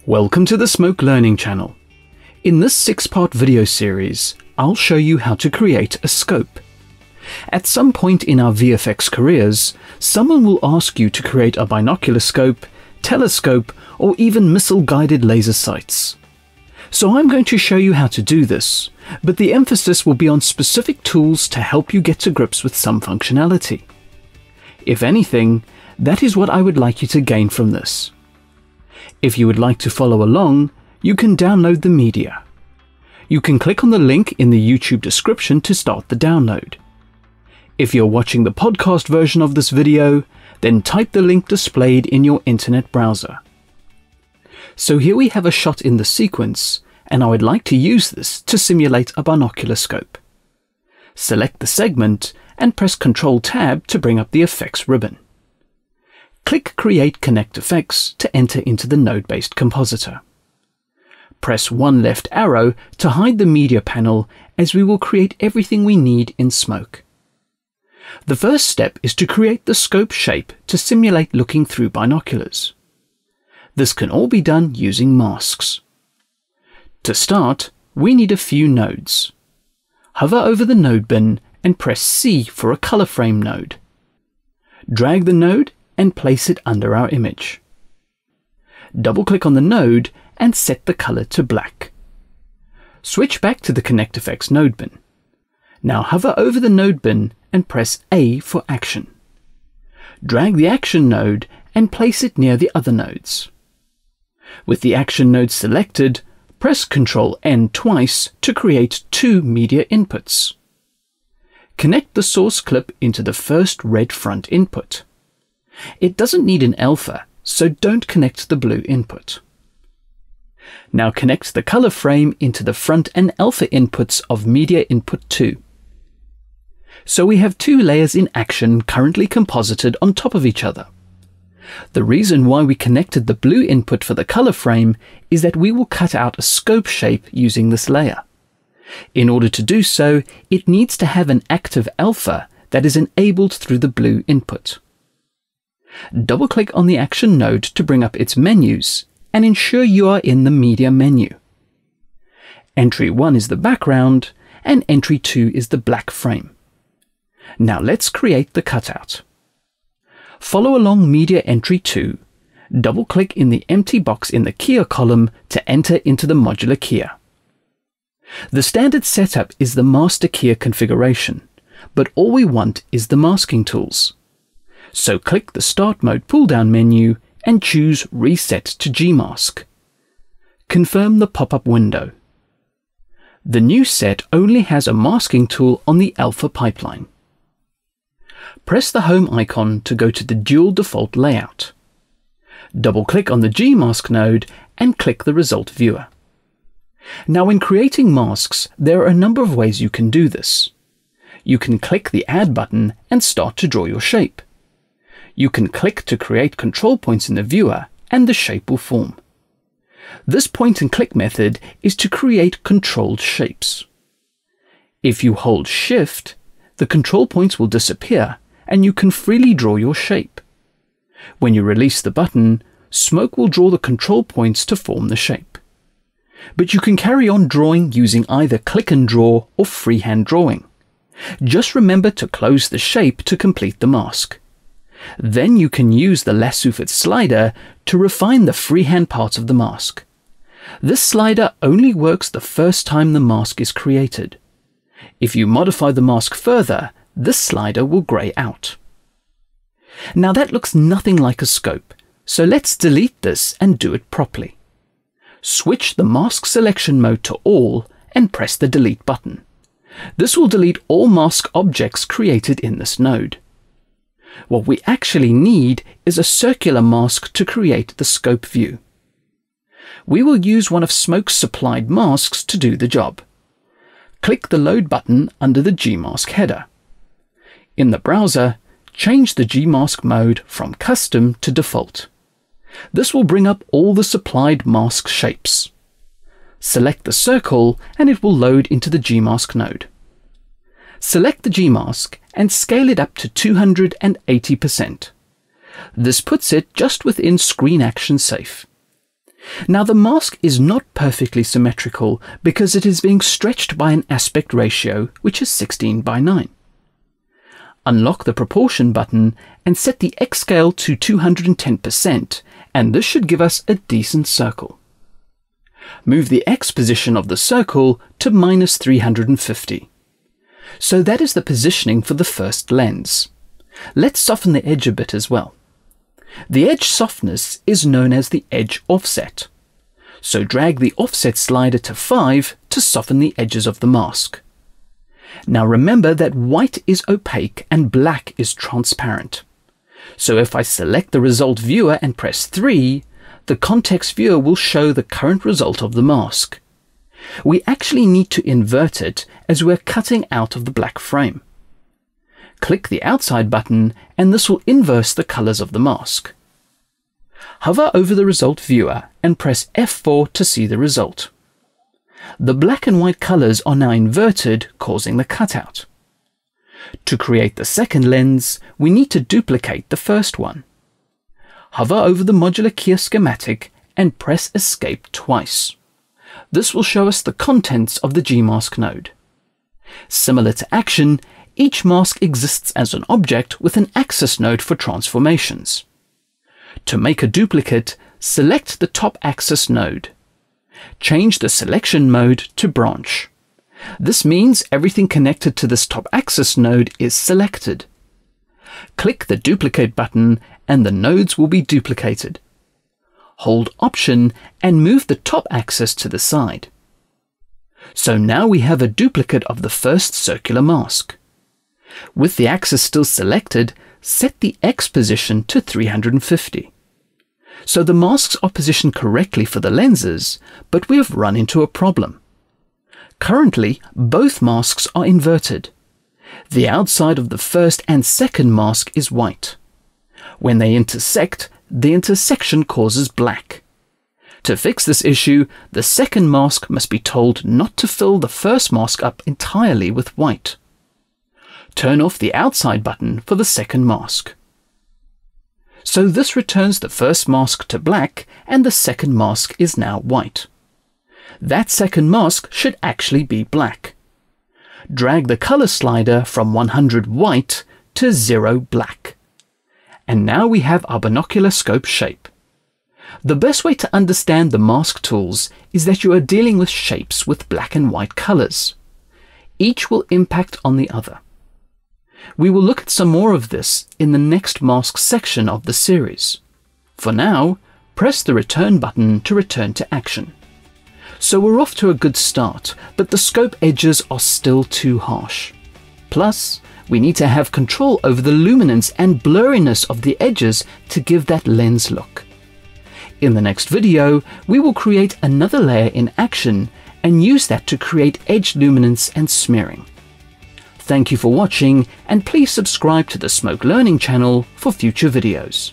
Welcome to the Smoke Learning channel. In this 6-part video series, I'll show you how to create a scope. At some point in our VFX careers, someone will ask you to create a binocular scope, telescope, or even missile-guided laser sights. So I'm going to show you how to do this, but the emphasis will be on specific tools to help you get to grips with some functionality. If anything, that is what I would like you to gain from this. If you would like to follow along, you can download the media. You can click on the link in the YouTube description to start the download. If you're watching the podcast version of this video, then type the link displayed in your internet browser. So here we have a shot in the sequence, and I would like to use this to simulate a binocular scope. Select the segment and press Ctrl-Tab to bring up the effects ribbon. Click Create Connect Effects to enter into the node-based compositor. Press one left arrow to hide the media panel, as we will create everything we need in Smoke. The first step is to create the scope shape to simulate looking through binoculars. This can all be done using masks. To start, we need a few nodes. Hover over the node bin and press C for a color frame node. Drag the node and place it under our image. Double-click on the node and set the color to black. Switch back to the Connect Effects node bin. Now hover over the node bin and press A for Action. Drag the Action node and place it near the other nodes. With the Action node selected, press Ctrl-N twice to create two media inputs. Connect the source clip into the first red front input. It doesn't need an alpha, so don't connect the blue input. Now connect the color frame into the front and alpha inputs of media input 2. So we have two layers in action currently composited on top of each other. The reason why we connected the blue input for the color frame is that we will cut out a scope shape using this layer. In order to do so, it needs to have an active alpha that is enabled through the blue input. Double-click on the Action node to bring up its menus and ensure you are in the Media menu. Entry 1 is the background and Entry 2 is the black frame. Now let's create the cutout. Follow along Media Entry 2. Double-click in the empty box in the Keyer column to enter into the modular keyer. The standard setup is the master keyer configuration, but all we want is the masking tools. So click the Start Mode pull-down menu and choose Reset to Gmask. Confirm the pop-up window. The new set only has a masking tool on the alpha pipeline. Press the Home icon to go to the Dual Default layout. Double-click on the Gmask node and click the Result Viewer. Now when creating masks, there are a number of ways you can do this. You can click the Add button and start to draw your shape. You can click to create control points in the viewer and the shape will form. This point-and-click method is to create controlled shapes. If you hold Shift, the control points will disappear and you can freely draw your shape. When you release the button, Smoke will draw the control points to form the shape. But you can carry on drawing using either click and draw or freehand drawing. Just remember to close the shape to complete the mask. Then you can use the lasso fit slider to refine the freehand part of the mask. This slider only works the first time the mask is created. If you modify the mask further, this slider will grey out. Now that looks nothing like a scope, so let's delete this and do it properly. Switch the mask selection mode to all and press the Delete button. This will delete all mask objects created in this node. What we actually need is a circular mask to create the scope view. We will use one of Smoke's supplied masks to do the job. Click the Load button under the Gmask header. In the browser, change the Gmask mode from Custom to Default. This will bring up all the supplied mask shapes. Select the circle and it will load into the Gmask node. Select the Gmask and scale it up to 280%. This puts it just within screen action safe. Now the mask is not perfectly symmetrical because it is being stretched by an aspect ratio which is 16:9. Unlock the proportion button and set the X scale to 210%, and this should give us a decent circle. Move the X position of the circle to -350. So that is the positioning for the first lens. Let's soften the edge a bit as well. The edge softness is known as the edge offset. So drag the offset slider to 5 to soften the edges of the mask. Now remember that white is opaque and black is transparent. So if I select the result viewer and press 3, the context viewer will show the current result of the mask. We actually need to invert it as we're cutting out of the black frame. Click the outside button and this will inverse the colors of the mask. Hover over the result viewer and press F4 to see the result. The black and white colors are now inverted, causing the cutout. To create the second lens, we need to duplicate the first one. Hover over the modular key schematic and press Escape twice. This will show us the contents of the Gmask node. Similar to Action, each mask exists as an object with an axis node for transformations. To make a duplicate, select the top axis node. Change the selection mode to branch. This means everything connected to this top axis node is selected. Click the duplicate button and the nodes will be duplicated. Hold Option and move the top axis to the side. So now we have a duplicate of the first circular mask. With the axis still selected, set the X position to 350. So the masks are positioned correctly for the lenses, but we have run into a problem. Currently, both masks are inverted. The outside of the first and second mask is white. When they intersect, the intersection causes black. To fix this issue, the second mask must be told not to fill the first mask up entirely with white. Turn off the outside button for the second mask. So this returns the first mask to black and the second mask is now white. That second mask should actually be black. Drag the color slider from 100 white to 0 black. And now we have our binocular scope shape. The best way to understand the mask tools is that you are dealing with shapes with black and white colors. Each will impact on the other. We will look at some more of this in the next mask section of the series. For now, press the return button to return to action. So we're off to a good start, but the scope edges are still too harsh. Plus, we need to have control over the luminance and blurriness of the edges to give that lens look. In the next video, we will create another layer in Action and use that to create edge luminance and smearing. Thank you for watching, and please subscribe to the Smoke Learning channel for future videos.